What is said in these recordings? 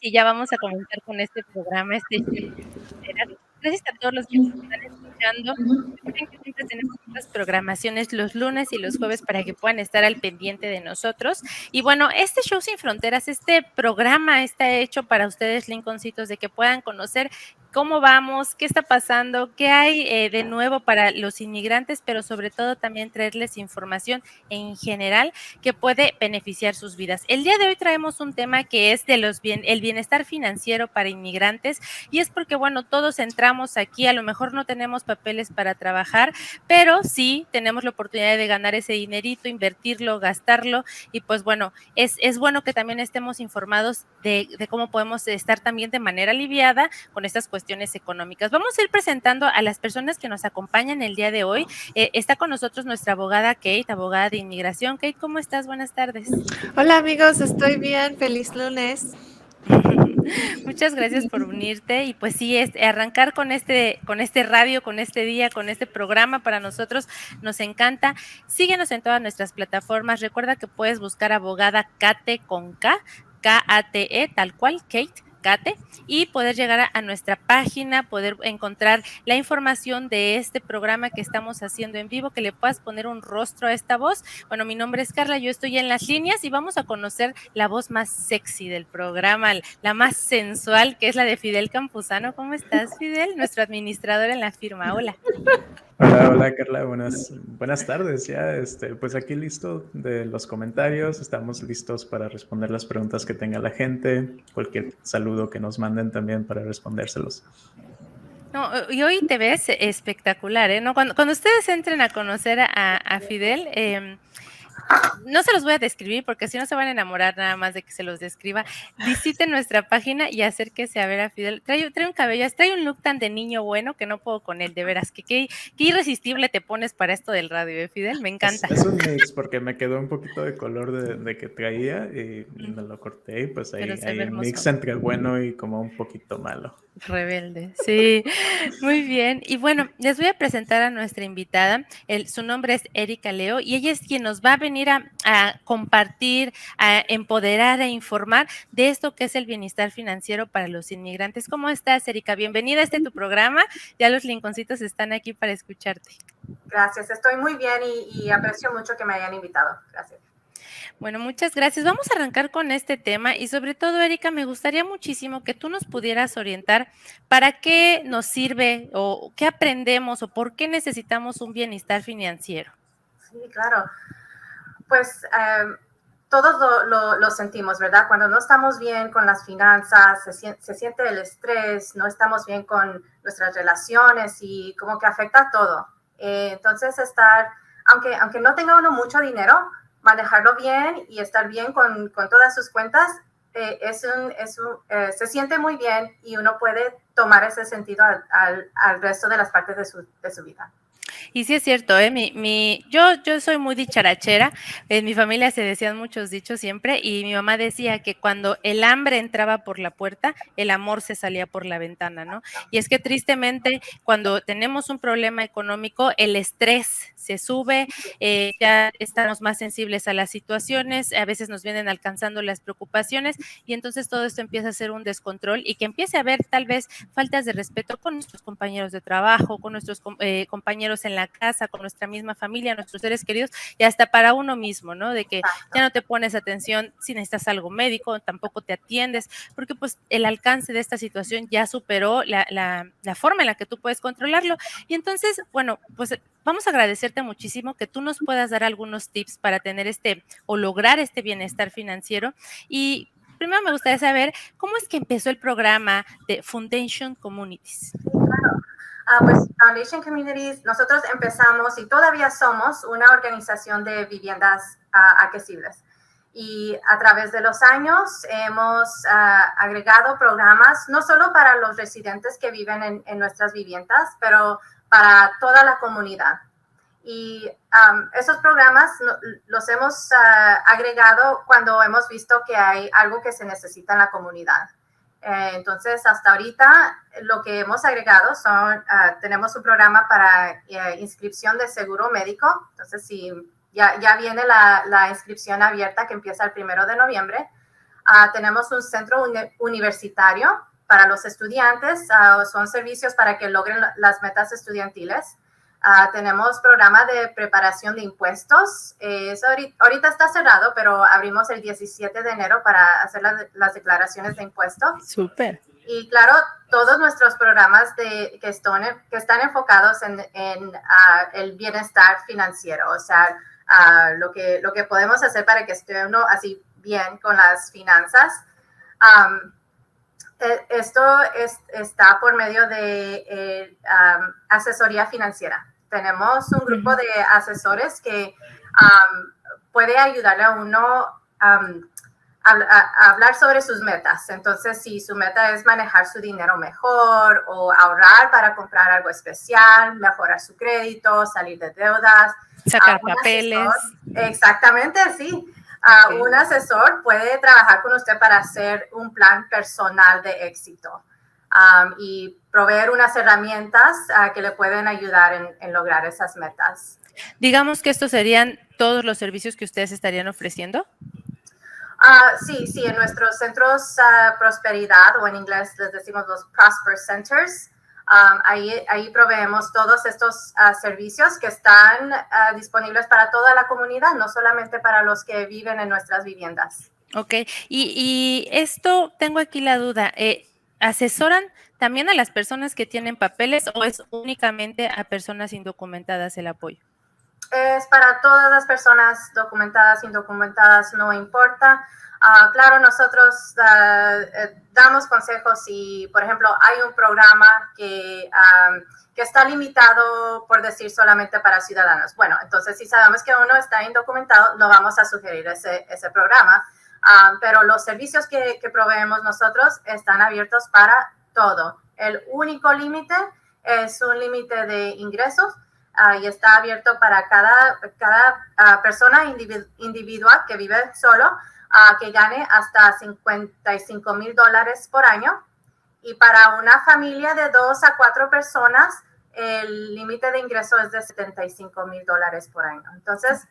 y ya vamos a comenzar con este programa, este show. Gracias a todos los que nos están escuchando. Recuerden que siempre tenemos estas programaciones los lunes y los jueves para que puedan estar al pendiente de nosotros. Y bueno, este Show Sin Fronteras, este programa está hecho para ustedes, Lincolncitos, de que puedan conocer cómo vamos, qué está pasando, qué hay de nuevo para los inmigrantes, pero sobre todo también traerles información en general que puede beneficiar sus vidas. El día de hoy traemos un tema que es de el bienestar financiero para inmigrantes, y es porque, bueno, todos entramos aquí, a lo mejor no tenemos papeles para trabajar, pero sí tenemos la oportunidad de ganar ese dinerito, invertirlo, gastarlo, y pues bueno, es bueno que también estemos informados de cómo podemos estar también de manera aliviada con estas cuestiones económicas. Vamos a ir presentando a las personas que nos acompañan el día de hoy. Está con nosotros nuestra abogada Kate, abogada de inmigración. Kate, ¿cómo estás? Buenas tardes. Hola amigos, estoy bien, feliz lunes. Muchas gracias por unirte y pues sí, arrancar con este radio, con este día, con este programa para nosotros nos encanta. Síguenos en todas nuestras plataformas. Recuerda que puedes buscar abogada Kate con Kate, tal cual, Kate. Kate, y poder llegar a nuestra página, poder encontrar la información de este programa que estamos haciendo en vivo, que le puedas poner un rostro a esta voz. Bueno, mi nombre es Carla, yo estoy en las líneas y vamos a conocer la voz más sexy del programa, la más sensual, que es la de Fidel Campuzano. ¿Cómo estás, Fidel? Nuestro administrador en la firma. Hola. Hola Carla, buenas tardes ya, pues aquí listo de los comentarios, estamos listos para responder las preguntas que tenga la gente, cualquier saludo que nos manden también para respondérselos. No, y hoy te ves espectacular, ¿eh? ¿No? Cuando ustedes entren a conocer a Fidel, no se los voy a describir porque si no se van a enamorar nada más de que se los describa. Visiten nuestra página y acérquese a ver a Fidel. Trae un cabello, trae un look tan de niño bueno que no puedo con él, de veras. Qué irresistible te pones para esto del radio, Fidel? Me encanta. Es un mix porque me quedó un poquito de color de que traía y me lo corté y pues Pero se ve hay un mix hermoso. entre bueno y como un poquito malo. Rebelde, sí, muy bien. Y bueno, les voy a presentar a nuestra invitada. Su nombre es Erika Leo y ella es quien nos va a venir a compartir, a empoderar, a informar de esto que es el bienestar financiero para los inmigrantes. ¿Cómo estás, Erika? Bienvenida a tu programa. Ya los linconcitos están aquí para escucharte. Gracias, estoy muy bien y aprecio mucho que me hayan invitado. Gracias. Bueno, muchas gracias. Vamos a arrancar con este tema y sobre todo, Erika, me gustaría muchísimo que tú nos pudieras orientar para qué nos sirve o qué aprendemos o por qué necesitamos un bienestar financiero. Sí, claro. Pues todos lo sentimos, ¿verdad? Cuando no estamos bien con las finanzas, se siente el estrés, no estamos bien con nuestras relaciones y como que afecta todo. Entonces, aunque no tenga uno mucho dinero, manejarlo bien y estar bien con todas sus cuentas, se siente muy bien y uno puede tomar ese sentido al resto de las partes de su vida. Y sí es cierto, yo soy muy dicharachera, en mi familia se decían muchos dichos siempre y mi mamá decía que cuando el hambre entraba por la puerta, el amor se salía por la ventana, ¿no? Y es que tristemente cuando tenemos un problema económico, el estrés se sube, ya estamos más sensibles a las situaciones, a veces nos vienen alcanzando las preocupaciones y entonces todo esto empieza a ser un descontrol y que empiece a haber tal vez faltas de respeto con nuestros compañeros de trabajo, con nuestros compañeros en la casa, con nuestra misma familia, nuestros seres queridos y hasta para uno mismo, ¿no? De que ya no te pones atención si necesitas algo médico, tampoco te atiendes, porque pues el alcance de esta situación ya superó la forma en la que tú puedes controlarlo. Y entonces, bueno, pues vamos a agradecerte muchísimo que tú nos puedas dar algunos tips para tener o lograr este bienestar financiero. Y primero me gustaría saber cómo es que empezó el programa de Foundation Communities. Sí, claro. Pues Foundation Communities, nosotros empezamos y todavía somos una organización de viviendas accesibles. Y a través de los años hemos agregado programas, no solo para los residentes que viven en nuestras viviendas, pero para toda la comunidad. Y esos programas los hemos agregado cuando hemos visto que hay algo que se necesita en la comunidad. Entonces, hasta ahorita lo que hemos agregado tenemos un programa para inscripción de seguro médico. Entonces, si ya viene la inscripción abierta que empieza el 1 de noviembre. Tenemos un centro universitario para los estudiantes. Son servicios para que logren las metas estudiantiles. Tenemos programa de preparación de impuestos. Eso ahorita está cerrado, pero abrimos el 17 de enero para hacer las declaraciones de impuestos. Súper. Y claro, todos nuestros programas que están enfocados en el bienestar financiero, o sea, lo que podemos hacer para que esté uno así bien con las finanzas. Esto está por medio de asesoría financiera. Tenemos un grupo de asesores que puede ayudarle a uno a hablar sobre sus metas. Entonces, si su meta es manejar su dinero mejor o ahorrar para comprar algo especial, mejorar su crédito, salir de deudas. Sacar papeles. Exactamente, sí. Okay. Un asesor puede trabajar con usted para hacer un plan personal de éxito y proveer unas herramientas que le pueden ayudar en lograr esas metas. Digamos que estos serían todos los servicios que ustedes estarían ofreciendo. Sí, en nuestros centros prosperidad, o en inglés les decimos los Prosper Centers, ahí proveemos todos estos servicios que están disponibles para toda la comunidad, no solamente para los que viven en nuestras viviendas. Ok, y esto, tengo aquí la duda, ¿asesoran también a las personas que tienen papeles o es únicamente a personas indocumentadas el apoyo? Es para todas las personas documentadas, indocumentadas, no importa. Claro, nosotros damos consejos si, por ejemplo, hay un programa que está limitado, por decir, solamente para ciudadanos. Bueno, entonces si sabemos que uno está indocumentado, no vamos a sugerir ese programa. Pero los servicios que proveemos nosotros están abiertos para todo. El único límite es un límite de ingresos. Y está abierto para cada persona individual que vive solo, que gane hasta $55,000 por año. Y para una familia de 2 a 4 personas, el límite de ingreso es de $75,000 por año. Entonces,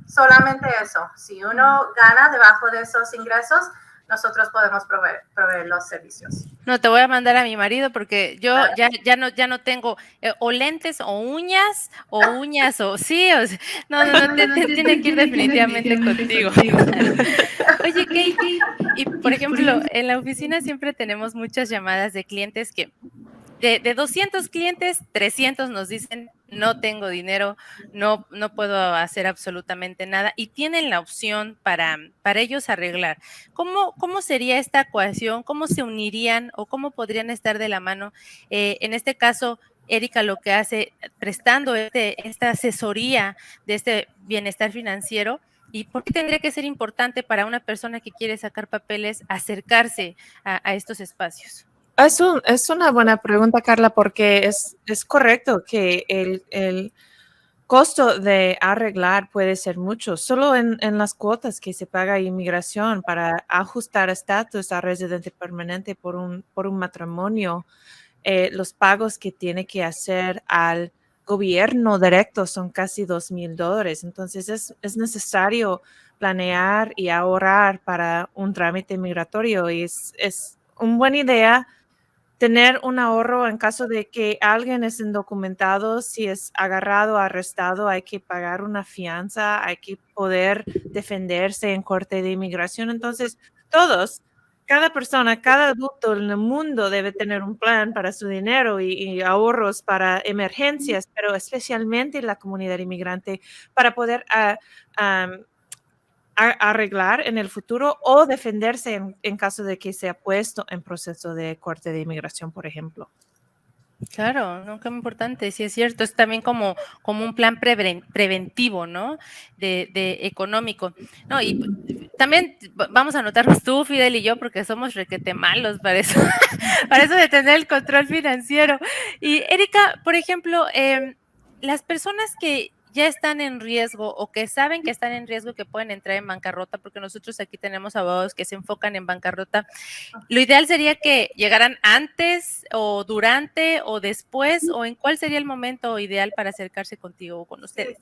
solamente eso. Si uno gana debajo de esos ingresos, nosotros podemos proveer los servicios. No, te voy a mandar a mi marido porque yo ya no tengo o lentes o uñas o sí, o sea, no, tiene que ir definitivamente contigo. Oye, Kate, y por ejemplo, en la oficina siempre tenemos muchas llamadas de clientes que de 200 clientes, 300 nos dicen, no tengo dinero, no puedo hacer absolutamente nada, y tienen la opción para ellos arreglar. ¿Cómo sería esta ecuación? ¿Cómo se unirían o cómo podrían estar de la mano? En este caso, Erika lo que hace, prestando esta asesoría de este bienestar financiero. ¿Y por qué tendría que ser importante para una persona que quiere sacar papeles acercarse a estos espacios? Es una buena pregunta, Carla, porque es correcto que el costo de arreglar puede ser mucho. Solo en las cuotas que se paga inmigración para ajustar estatus a residente permanente por un matrimonio, los pagos que tiene que hacer al gobierno directo son casi $2,000. Entonces es necesario planear y ahorrar para un trámite migratorio y es una buena idea tener un ahorro en caso de que alguien es indocumentado. Si es agarrado, arrestado, hay que pagar una fianza, hay que poder defenderse en corte de inmigración. Entonces, cada persona, cada adulto en el mundo debe tener un plan para su dinero y ahorros para emergencias, pero especialmente la comunidad inmigrante para poder arreglar en el futuro o defenderse en caso de que sea puesto en proceso de corte de inmigración, por ejemplo. Claro, no, qué importante, sí es cierto, es también como un plan preventivo, ¿no? De económico. No, y también vamos a anotarnos tú, Fidel y yo, porque somos requete malos para eso, para eso de tener el control financiero. Y Erika, por ejemplo, las personas que ya están en riesgo o que saben que están en riesgo, que pueden entrar en bancarrota, porque nosotros aquí tenemos abogados que se enfocan en bancarrota, lo ideal sería que llegaran antes o durante o después, o en cuál sería el momento ideal para acercarse contigo o con ustedes.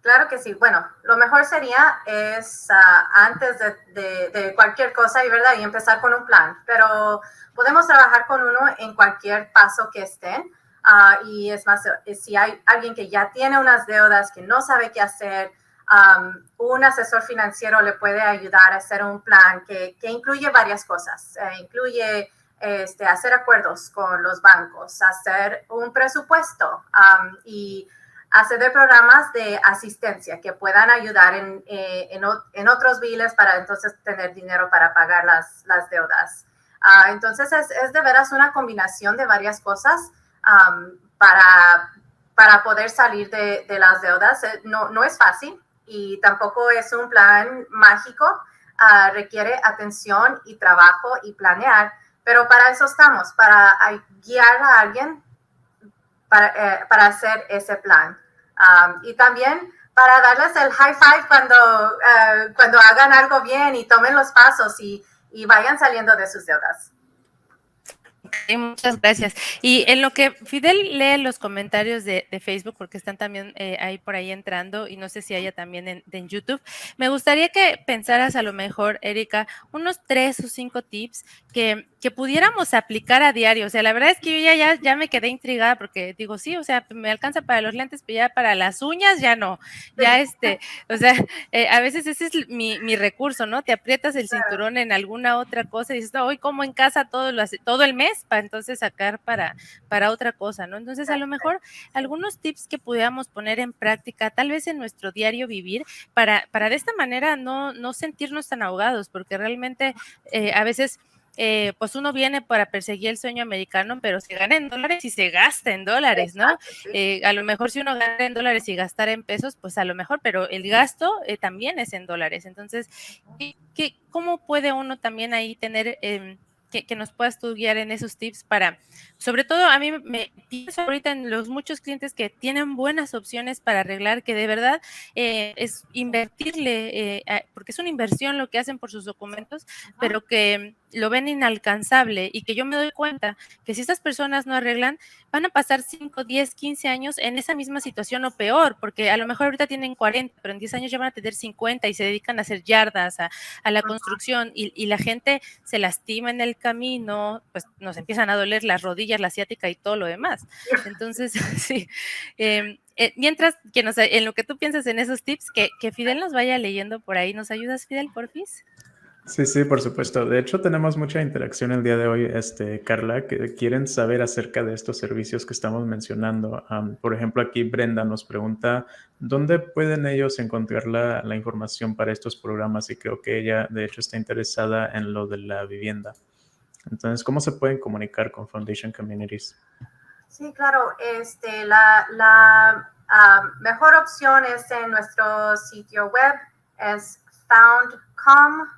Claro que sí. Bueno, lo mejor sería es antes de cualquier cosa, ¿verdad? Y empezar con un plan. Pero podemos trabajar con uno en cualquier paso que estén. Y es más, si hay alguien que ya tiene unas deudas, que no sabe qué hacer, un asesor financiero le puede ayudar a hacer un plan que incluye varias cosas. Incluye hacer acuerdos con los bancos, hacer un presupuesto y hacer programas de asistencia que puedan ayudar en otros biles para entonces tener dinero para pagar las deudas. Entonces es de veras una combinación de varias cosas para poder salir de las deudas. No es fácil y tampoco es un plan mágico. Requiere atención y trabajo y planear, pero para eso estamos, para guiar a alguien para hacer ese plan. Y también para darles el high five cuando hagan algo bien y tomen los pasos y vayan saliendo de sus deudas. Muchas gracias. Y en lo que Fidel lee los comentarios de Facebook, porque están también ahí por ahí entrando, y no sé si haya también en YouTube, me gustaría que pensaras a lo mejor, Erika, unos 3 o 5 tips que pudiéramos aplicar a diario. O sea, la verdad es que yo ya me quedé intrigada porque digo, sí, o sea, me alcanza para los lentes, pero ya para las uñas ya no. Ya o sea, a veces ese es mi recurso, ¿no? Te aprietas el cinturón en alguna otra cosa y dices, no, hoy como en casa todo el mes para entonces sacar para otra cosa, ¿no? Entonces, a lo mejor algunos tips que pudiéramos poner en práctica, tal vez en nuestro diario vivir, para de esta manera no sentirnos tan ahogados, porque realmente a veces pues uno viene para perseguir el sueño americano, pero se gana en dólares y se gasta en dólares, ¿no? A lo mejor si uno gana en dólares y gastar en pesos, pues a lo mejor, pero el gasto también es en dólares. Entonces, ¿cómo puede uno también ahí tener que nos puedas tú guiar en esos tips para, sobre todo a mí me pienso ahorita en los muchos clientes que tienen buenas opciones para arreglar, que de verdad es invertirle, porque es una inversión lo que hacen por sus documentos, pero que lo ven inalcanzable y que yo me doy cuenta que si estas personas no arreglan, van a pasar 5, 10, 15 años en esa misma situación o peor, porque a lo mejor ahorita tienen 40, pero en 10 años ya van a tener 50 y se dedican a hacer yardas, a la construcción y la gente se lastima en el camino, pues nos empiezan a doler las rodillas, la ciática y todo lo demás. Entonces, sí. Mientras que en lo que tú piensas en esos tips, que Fidel nos vaya leyendo por ahí. ¿Nos ayudas, Fidel, porfis? Sí, por supuesto. De hecho, tenemos mucha interacción el día de hoy, Carla, que quieren saber acerca de estos servicios que estamos mencionando. Por ejemplo, aquí Brenda nos pregunta, ¿dónde pueden ellos encontrar la información para estos programas? Y creo que ella, de hecho, está interesada en lo de la vivienda. Entonces, ¿cómo se pueden comunicar con Foundation Communities? Sí, claro. La mejor opción es en nuestro sitio web, es foundcom.org,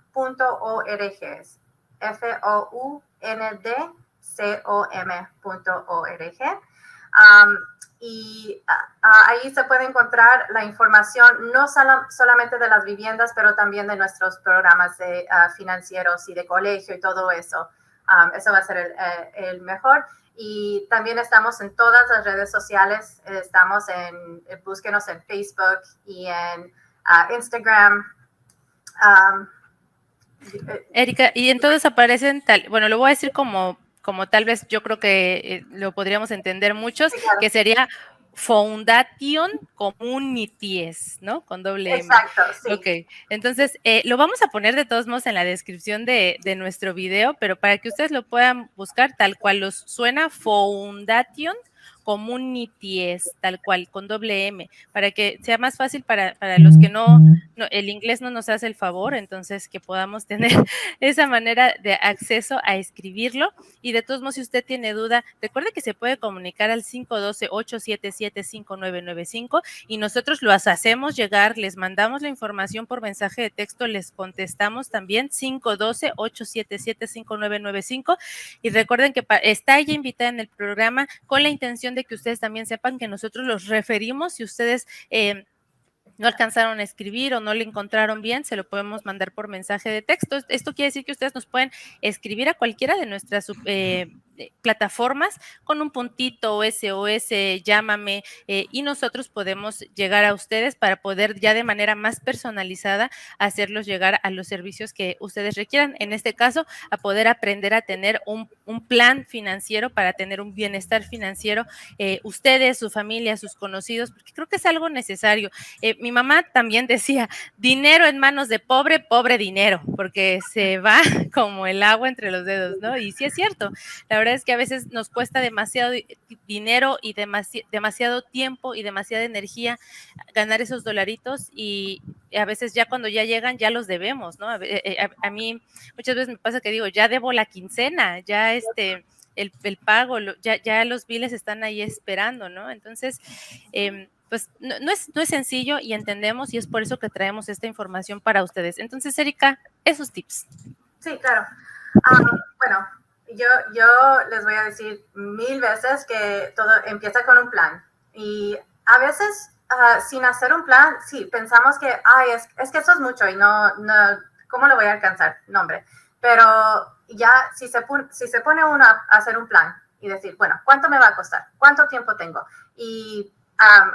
foundcom.org. Y ahí se puede encontrar la información no solamente de las viviendas, pero también de nuestros programas financieros y de colegio y todo eso. Eso va a ser el mejor. Y también estamos en todas las redes sociales. Búsquenos en Facebook y en Instagram. Erika, y en todos aparecen bueno, lo voy a decir como tal vez yo creo que lo podríamos entender muchos, sí, claro, que sería Foundation Communities, ¿no? Con doble M. Exacto, sí. Ok, entonces lo vamos a poner de todos modos en la descripción de nuestro video, pero para que ustedes lo puedan buscar tal cual los suena, Foundation Communities, tal cual, con doble M, para que sea más fácil para los que no, el inglés no nos hace el favor, entonces que podamos tener esa manera de acceso a escribirlo. Y de todos modos, si usted tiene duda, recuerde que se puede comunicar al 512-877-5995 y nosotros lo hacemos llegar, les mandamos la información por mensaje de texto, les contestamos también, 512-877-5995, y recuerden que está ella invitada en el programa con la intención de que ustedes también sepan que nosotros los referimos. Si ustedes no alcanzaron a escribir o no le encontraron bien, se lo podemos mandar por mensaje de texto. Esto quiere decir que ustedes nos pueden escribir a cualquiera de nuestras plataformas con un puntito SOS, llámame, y nosotros podemos llegar a ustedes para poder ya de manera más personalizada hacerlos llegar a los servicios que ustedes requieran. En este caso, a poder aprender a tener un plan financiero para tener un bienestar financiero, ustedes, su familia, sus conocidos, porque creo que es algo necesario. Mi mamá también decía, dinero en manos de pobre, pobre dinero, porque se va como el agua entre los dedos, ¿no? Y sí es cierto, la verdad es que a veces nos cuesta demasiado dinero y demasiado tiempo y demasiada energía ganar esos dolaritos, y a veces ya cuando ya llegan ya los debemos, ¿no? A mí muchas veces me pasa que digo, ya debo la quincena, ya el pago, ya los biles están ahí esperando, ¿no? Entonces, pues no es sencillo y entendemos, y es por eso que traemos esta información para ustedes. Entonces, Erika, esos tips. Sí, claro. Bueno, yo les voy a decir 1000 veces que todo empieza con un plan. Y a veces, sin hacer un plan, sí, pensamos que, es que eso es mucho y no, ¿cómo lo voy a alcanzar? No, hombre. Pero ya, si se pone uno a hacer un plan y decir, bueno, ¿cuánto me va a costar? ¿Cuánto tiempo tengo? Y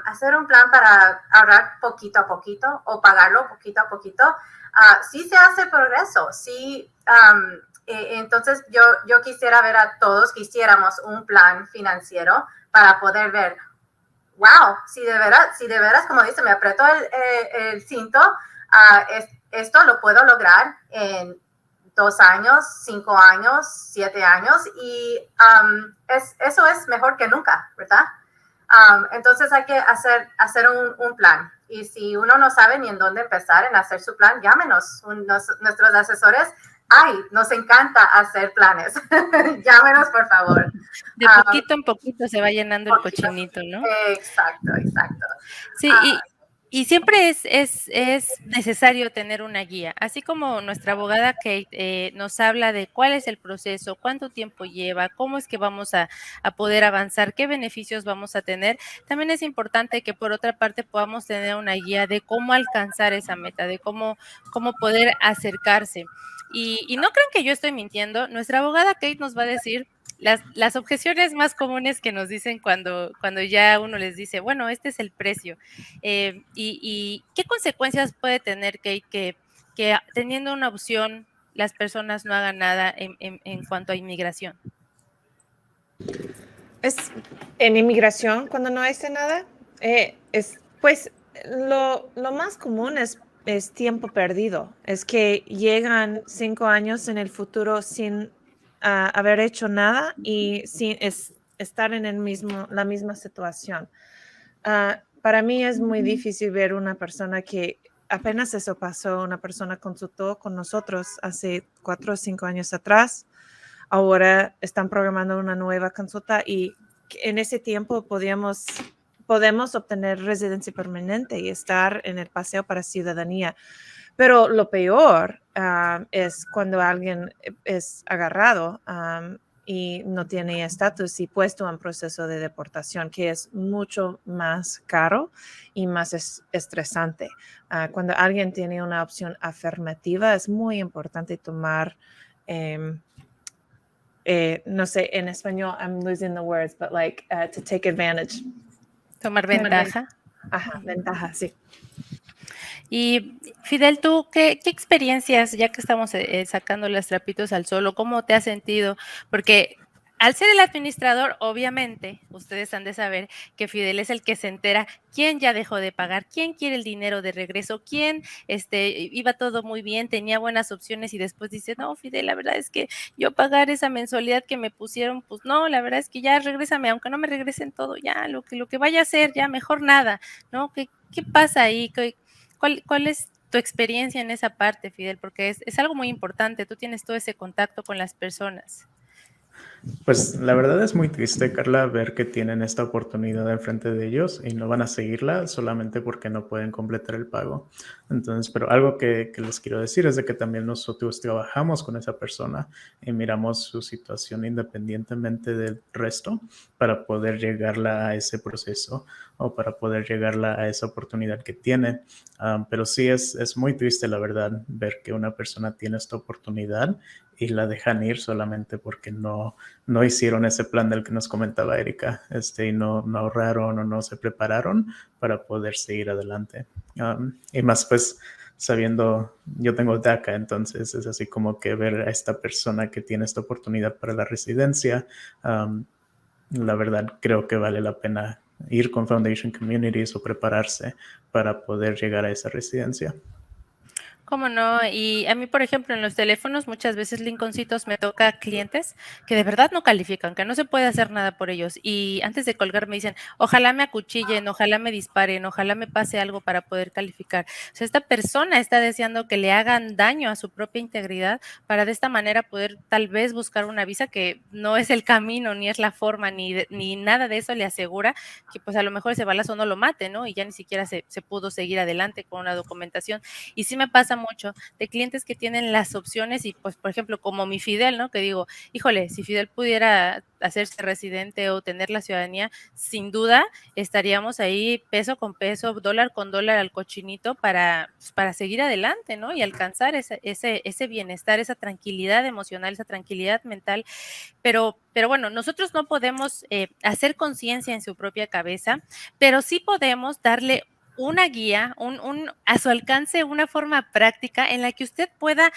hacer un plan para ahorrar poquito a poquito o pagarlo poquito a poquito, sí se hace progreso, sí. Entonces yo quisiera ver a todos que hiciéramos un plan financiero para poder ver, wow, si de veras, como dice, me apretó el cinto, esto lo puedo lograr en 2 años, 5 años, 7 años, y eso es mejor que nunca, ¿verdad? Entonces hay que hacer un plan. Y si uno no sabe ni en dónde empezar en hacer su plan, llámenos. Nuestros asesores, nos encanta hacer planes. Llámenos, por favor. De poquito en poquito se va llenando el cochinito, ¿no? Exacto. Sí, y siempre es necesario tener una guía, así como nuestra abogada Kate nos habla de cuál es el proceso, cuánto tiempo lleva, cómo es que vamos a poder avanzar, qué beneficios vamos a tener. También es importante que por otra parte podamos tener una guía de cómo alcanzar esa meta, de cómo poder acercarse. Y no crean que yo estoy mintiendo, nuestra abogada Kate nos va a decir las objeciones más comunes que nos dicen cuando ya uno les dice, bueno, este es el precio. ¿Y qué consecuencias puede tener, Kate, que teniendo una opción las personas no hagan nada en cuanto a inmigración? En inmigración, cuando no hace nada, pues lo más común es tiempo perdido. Es que llegan 5 años en el futuro sin haber hecho nada y sin estar en la misma situación. Para mí es muy difícil ver una persona que apenas eso pasó, una persona consultó con nosotros hace 4 o 5 años atrás. Ahora están programando una nueva consulta y en ese tiempo podemos obtener residencia permanente y estar en el paseo para ciudadanía. Pero lo peor es cuando alguien es agarrado y no tiene estatus y puesto en proceso de deportación, que es mucho más caro y más estresante. Cuando alguien tiene una opción afirmativa, es muy importante tomar, no sé, en español, I'm losing the words, but like to take advantage. Tomar ventaja. Ajá, ventaja, sí. Y Fidel, tú, ¿qué experiencias, ya que estamos sacando los trapitos al sol, cómo te has sentido? Porque al ser el administrador, obviamente, ustedes han de saber que Fidel es el que se entera quién ya dejó de pagar, quién quiere el dinero de regreso, quién iba todo muy bien, tenía buenas opciones y después dice, no, Fidel, la verdad es que yo pagar esa mensualidad que me pusieron, pues no, la verdad es que ya regrésame, aunque no me regresen todo, ya lo que vaya a hacer, ya mejor nada, ¿no? ¿Qué pasa ahí? ¿Cuál es tu experiencia en esa parte, Fidel? Porque es algo muy importante, tú tienes todo ese contacto con las personas. Pues la verdad es muy triste, Carla, ver que tienen esta oportunidad enfrente de ellos y no van a seguirla solamente porque no pueden completar el pago. Entonces, pero algo que les quiero decir es de que también nosotros trabajamos con esa persona y miramos su situación independientemente del resto para poder llegarla a ese proceso o para poder llegar a esa oportunidad que tiene. Pero sí es muy triste, la verdad, ver que una persona tiene esta oportunidad y la dejan ir solamente porque no hicieron ese plan del que nos comentaba Erika, y no ahorraron o no se prepararon para poder seguir adelante. Y más pues sabiendo, yo tengo DACA, entonces es así como que ver a esta persona que tiene esta oportunidad para la residencia, la verdad creo que vale la pena ir con Foundation Communities o prepararse para poder llegar a esa residencia. ¿Cómo no? Y a mí, por ejemplo, en los teléfonos muchas veces Lincolncitos me toca clientes que de verdad no califican, que no se puede hacer nada por ellos. Y antes de colgar me dicen, ojalá me acuchillen, ojalá me disparen, ojalá me pase algo para poder calificar. O sea, esta persona está deseando que le hagan daño a su propia integridad para de esta manera poder tal vez buscar una visa que no es el camino, ni es la forma, ni nada de eso le asegura que pues a lo mejor ese balazo no lo mate, ¿no? Y ya ni siquiera se pudo seguir adelante con una documentación. Y sí me pasa mucho de clientes que tienen las opciones y pues, por ejemplo, como mi Fidel, ¿no? Que digo, híjole, si Fidel pudiera hacerse residente o tener la ciudadanía, sin duda estaríamos ahí peso con peso, dólar con dólar al cochinito para seguir adelante, ¿no? Y alcanzar ese bienestar, esa tranquilidad emocional, esa tranquilidad mental. Pero bueno, nosotros no podemos hacer conciencia en su propia cabeza, pero sí podemos darle una guía, a su alcance, una forma práctica en la que usted pueda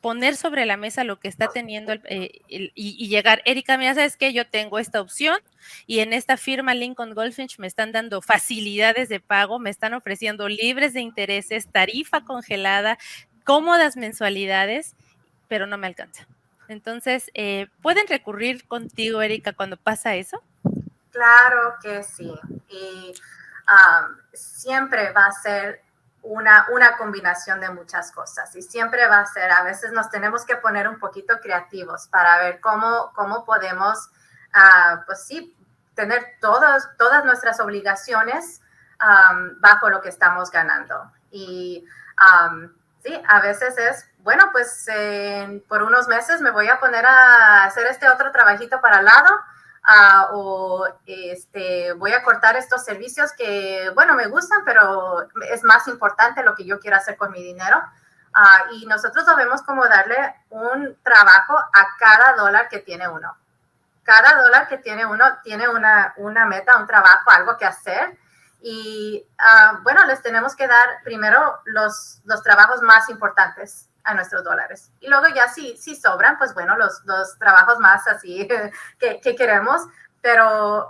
poner sobre la mesa lo que está teniendo y llegar, Erika, mira, ¿sabes qué? Yo tengo esta opción y en esta firma Lincoln Goldfinch me están dando facilidades de pago, me están ofreciendo libres de intereses, tarifa congelada, cómodas mensualidades, pero no me alcanza. Entonces, ¿pueden recurrir contigo, Erika, cuando pasa eso? Claro que sí. Y siempre va a ser una combinación de muchas cosas y siempre va a ser, a veces nos tenemos que poner un poquito creativos para ver cómo podemos, pues sí, tener todas nuestras obligaciones bajo lo que estamos ganando. Y sí, a veces es, bueno, pues por unos meses me voy a poner a hacer este otro trabajito para el lado. O voy a cortar estos servicios que, bueno, me gustan, pero es más importante lo que yo quiero hacer con mi dinero. Y nosotros debemos como darle un trabajo a cada dólar que tiene uno. Cada dólar que tiene uno tiene una meta, un trabajo, algo que hacer. Y, bueno, les tenemos que dar primero los trabajos más importantes a nuestros dólares. Y luego ya si sobran, pues bueno, los trabajos más así que queremos, pero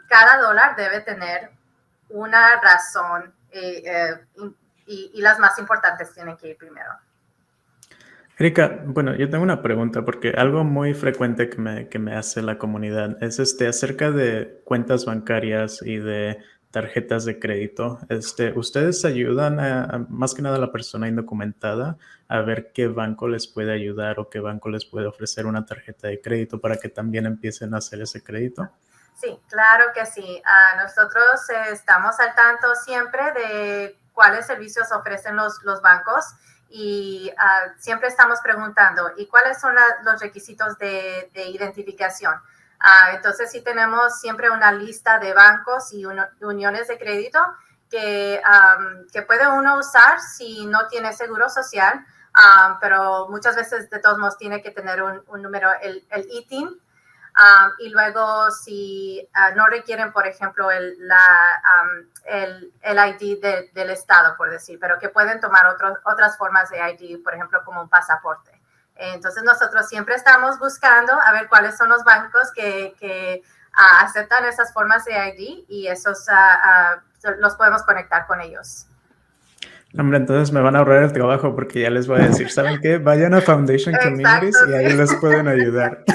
cada dólar debe tener una razón y las más importantes tienen que ir primero. Erika, bueno, yo tengo una pregunta porque algo muy frecuente que me hace la comunidad es acerca de cuentas bancarias y de tarjetas de crédito. ¿Ustedes ayudan más que nada a la persona indocumentada a ver qué banco les puede ayudar o qué banco les puede ofrecer una tarjeta de crédito para que también empiecen a hacer ese crédito? Sí, claro que sí. Nosotros estamos al tanto siempre de cuáles servicios ofrecen los bancos y siempre estamos preguntando, ¿y cuáles son los requisitos de identificación? Entonces, sí tenemos siempre una lista de bancos y uniones de crédito que puede uno usar si no tiene seguro social, pero muchas veces de todos modos tiene que tener un número, el ITIN. Y luego si no requieren, por ejemplo, el ID del Estado, por decir, pero que pueden tomar otras formas de ID, por ejemplo, como un pasaporte. Entonces nosotros siempre estamos buscando a ver cuáles son los bancos que aceptan esas formas de ID y esos los podemos conectar con ellos. Hombre, entonces me van a ahorrar el trabajo porque ya les voy a decir, ¿saben qué? Vayan a Foundation Communities y ahí les pueden ayudar. Que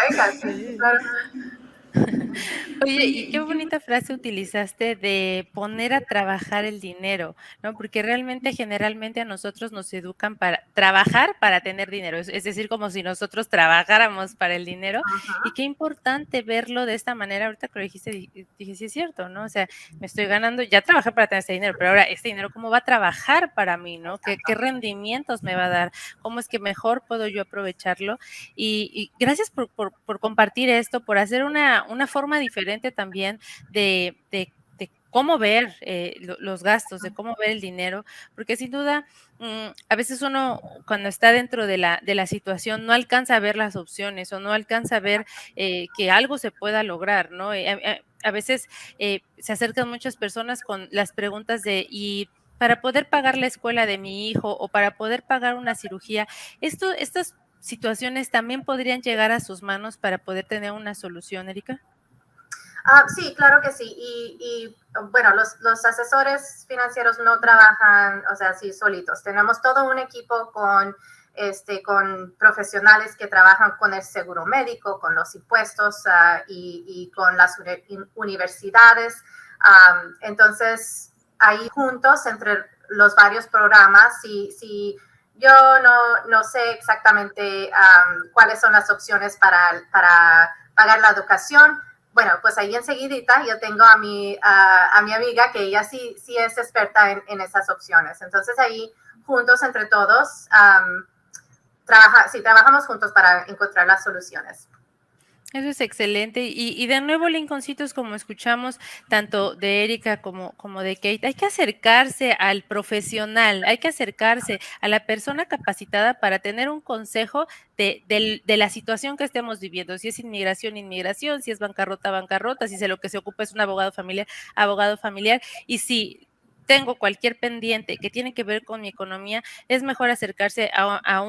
vengan, sí, claro. Oye, y qué bonita frase utilizaste de poner a trabajar el dinero, ¿no? Porque realmente generalmente a nosotros nos educan para trabajar para tener dinero, es decir, como si nosotros trabajáramos para el dinero. Y qué importante verlo de esta manera. Ahorita que lo dijiste, dije, sí es cierto, ¿no? O sea, me estoy ganando, ya trabajé para tener este dinero, pero ahora este dinero, ¿cómo va a trabajar para mí, no? ¿Qué rendimientos me va a dar? ¿Cómo es que mejor puedo yo aprovecharlo? Y gracias por compartir esto, por hacer una una forma diferente también de cómo ver los gastos, de cómo ver el dinero, porque sin duda a veces uno cuando está dentro de la situación no alcanza a ver las opciones o no alcanza a ver que algo se pueda lograr, ¿no? A veces se acercan muchas personas con las preguntas de, ¿y para poder pagar la escuela de mi hijo o para poder pagar una cirugía? Estas situaciones también podrían llegar a sus manos para poder tener una solución, Erika. Sí, claro que sí. Y bueno, los asesores financieros no trabajan, o sea, así solitos. Tenemos todo un equipo con profesionales que trabajan con el seguro médico, con los impuestos y con las universidades. Entonces, ahí juntos, entre los varios programas, si yo no sé exactamente cuáles son las opciones para pagar la educación. Bueno, pues ahí enseguidita yo tengo a mi amiga que ella sí es experta en esas opciones. Entonces ahí juntos entre todos trabajamos juntos para encontrar las soluciones. Eso es excelente. Y de nuevo, Lincolncitos, como escuchamos tanto de Erika como de Kate, hay que acercarse al profesional, hay que acercarse a la persona capacitada para tener un consejo de la situación que estemos viviendo, si es inmigración, si es bancarrota, si se lo que se ocupa es un abogado familiar, y si tengo cualquier pendiente que tiene que ver con mi economía, es mejor acercarse a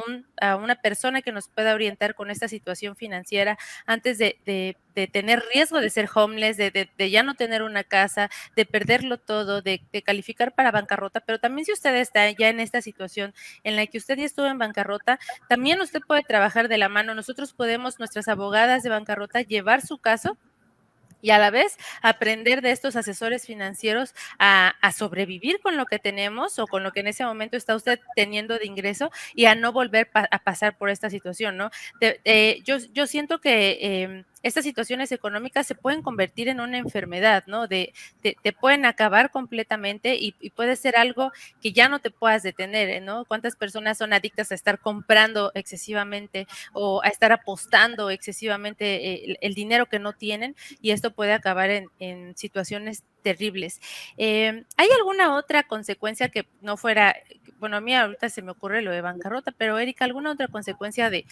una persona que nos pueda orientar con esta situación financiera antes de tener riesgo de ser homeless, de ya no tener una casa, de perderlo todo, de calificar para bancarrota. Pero también si usted está ya en esta situación en la que usted ya estuvo en bancarrota, también usted puede trabajar de la mano. Nosotros podemos, nuestras abogadas de bancarrota, llevar su caso y a la vez aprender de estos asesores financieros a sobrevivir con lo que tenemos o con lo que en ese momento está usted teniendo de ingreso y a no volver a pasar por esta situación, ¿no? Yo siento que estas situaciones económicas se pueden convertir en una enfermedad, ¿no? Te pueden acabar completamente y puede ser algo que ya no te puedas detener, ¿no? ¿Cuántas personas son adictas a estar comprando excesivamente o a estar apostando excesivamente el dinero que no tienen? Y esto puede acabar en situaciones terribles. ¿Hay alguna otra consecuencia que no fuera, bueno, a mí ahorita se me ocurre lo de bancarrota, pero Erika, alguna otra consecuencia de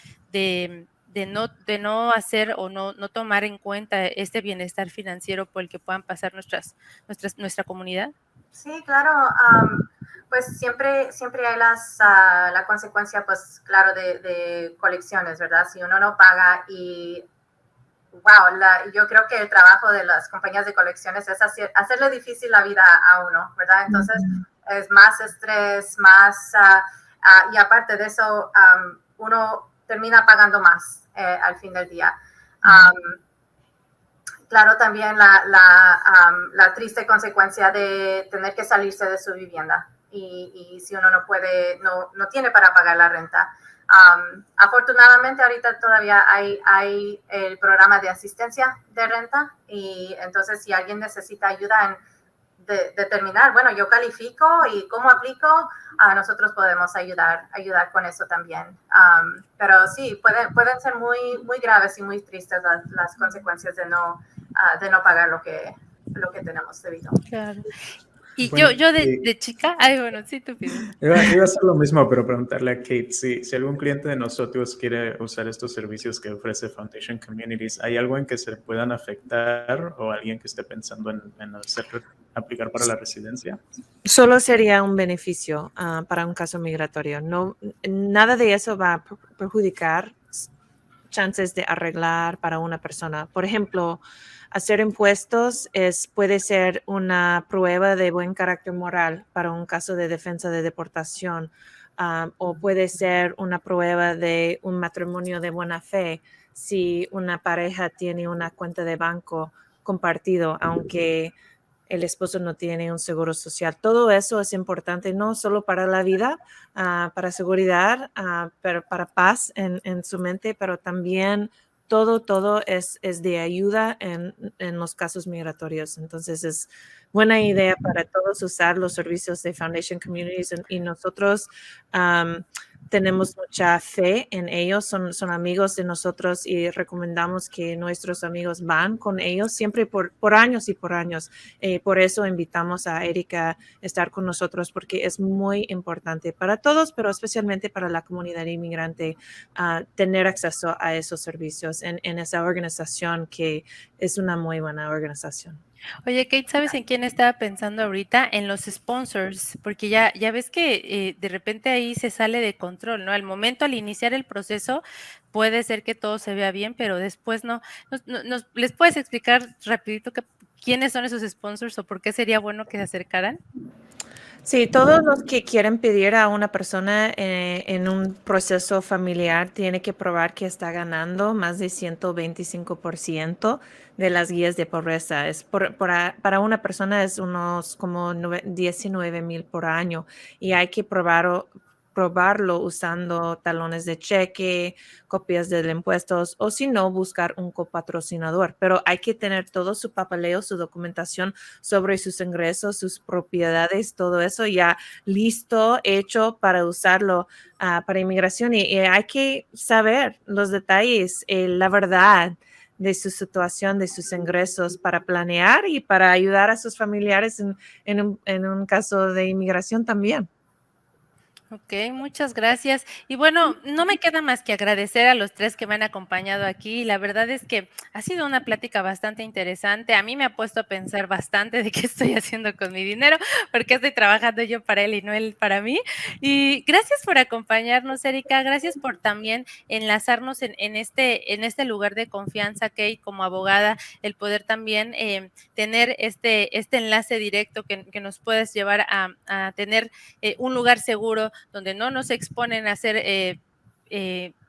no hacer o no tomar en cuenta este bienestar financiero por el que puedan pasar nuestra comunidad? Sí, claro. Pues siempre hay la consecuencia, pues claro, de colecciones, ¿verdad? Si uno no paga y wow, yo creo que el trabajo de las compañías de colecciones es hacerle difícil la vida a uno, ¿verdad? Entonces es más estrés, más, y aparte de eso, uno termina pagando más al fin del día. Claro, también la triste consecuencia de tener que salirse de su vivienda y si uno no tiene para pagar la renta. Afortunadamente ahorita todavía hay el programa de asistencia de renta y entonces si alguien necesita ayuda en determinar, bueno, yo califico y cómo aplico, nosotros podemos ayudar con eso también. Pero sí, pueden ser muy, muy graves y muy tristes las consecuencias de no pagar lo que tenemos debido. Claro. Y bueno, yo de chica, bueno, sí, tú pides. Iba a hacer lo mismo, pero preguntarle a Kate, si algún cliente de nosotros quiere usar estos servicios que ofrece Foundation Communities, ¿hay algo en que se puedan afectar o alguien que esté pensando en aplicar para la residencia? Solo sería un beneficio para un caso migratorio. No, nada de eso va a perjudicar chances de arreglar para una persona. Por ejemplo, hacer impuestos puede ser una prueba de buen carácter moral para un caso de defensa de deportación, o puede ser una prueba de un matrimonio de buena fe si una pareja tiene una cuenta de banco compartido, aunque el esposo no tiene un seguro social. Todo eso es importante, no solo para la vida, para seguridad, pero para paz en su mente, pero también todo es de ayuda en los casos migratorios. Entonces es buena idea para todos usar los servicios de Foundation Communities y nosotros tenemos mucha fe en ellos, son amigos de nosotros y recomendamos que nuestros amigos van con ellos siempre por años y por años. Por eso invitamos a Erika a estar con nosotros porque es muy importante para todos, pero especialmente para la comunidad inmigrante, tener acceso a esos servicios en esa organización que es una muy buena organización. Oye, Kate, ¿sabes en quién estaba pensando ahorita? En los sponsors, porque ya ves que de repente ahí se sale de control, ¿no? Al momento, al iniciar el proceso, puede ser que todo se vea bien, pero después no. ¿Les puedes explicar rapidito quiénes son esos sponsors o por qué sería bueno que se acercaran? Sí, todos los que quieren pedir a una persona en un proceso familiar tiene que probar que está ganando más de 125% de las guías de pobreza. Para una persona es unos como 19,000 por año y hay que probarlo usando talones de cheque, copias de impuestos o si no, buscar un copatrocinador. Pero hay que tener todo su papeleo, su documentación sobre sus ingresos, sus propiedades, todo eso ya listo, hecho para usarlo para inmigración. Y hay que saber los detalles, la verdad de su situación, de sus ingresos para planear y para ayudar a sus familiares en un caso de inmigración también. Ok, muchas gracias. Y bueno, no me queda más que agradecer a los tres que me han acompañado aquí. La verdad es que ha sido una plática bastante interesante. A mí me ha puesto a pensar bastante de qué estoy haciendo con mi dinero, porque estoy trabajando yo para él y no él para mí. Y gracias por acompañarnos, Erika. Gracias por también enlazarnos en este lugar de confianza, Kate, como abogada, el poder también tener este enlace directo que nos puedes llevar a tener un lugar seguro donde no nos exponen a ser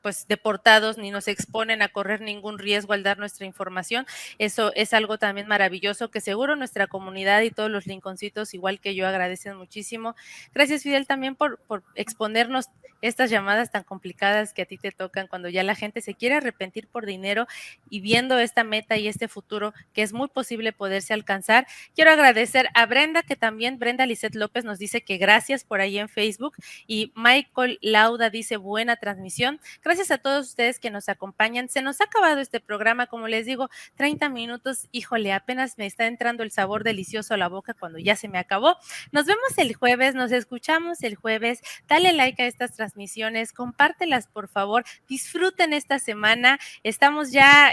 pues deportados ni nos exponen a correr ningún riesgo al dar nuestra información. Eso es algo también maravilloso que seguro nuestra comunidad y todos los lincolncitos, igual que yo, agradecen muchísimo. Gracias, Fidel, también por exponernos estas llamadas tan complicadas que a ti te tocan cuando ya la gente se quiere arrepentir por dinero y viendo esta meta y este futuro que es muy posible poderse alcanzar. Quiero agradecer a Brenda, que también Brenda Lisset López nos dice que gracias por ahí en Facebook, y Michael Lauda dice buena transmisión. Gracias a todos ustedes que nos acompañan. Se nos ha acabado este programa, como les digo, 30 minutos. Híjole, apenas me está entrando el sabor delicioso a la boca cuando ya se me acabó. Nos vemos el jueves, nos escuchamos el jueves. Dale like a estas transmisiones, compártelas por favor, disfruten esta semana. Estamos ya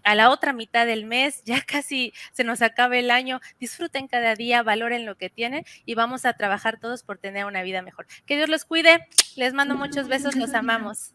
a la otra mitad del mes, ya casi se nos acaba el año. Disfruten cada día, valoren lo que tienen y vamos a trabajar todos por tener una vida mejor. Que Dios los cuide, les mando muchos besos, los amamos.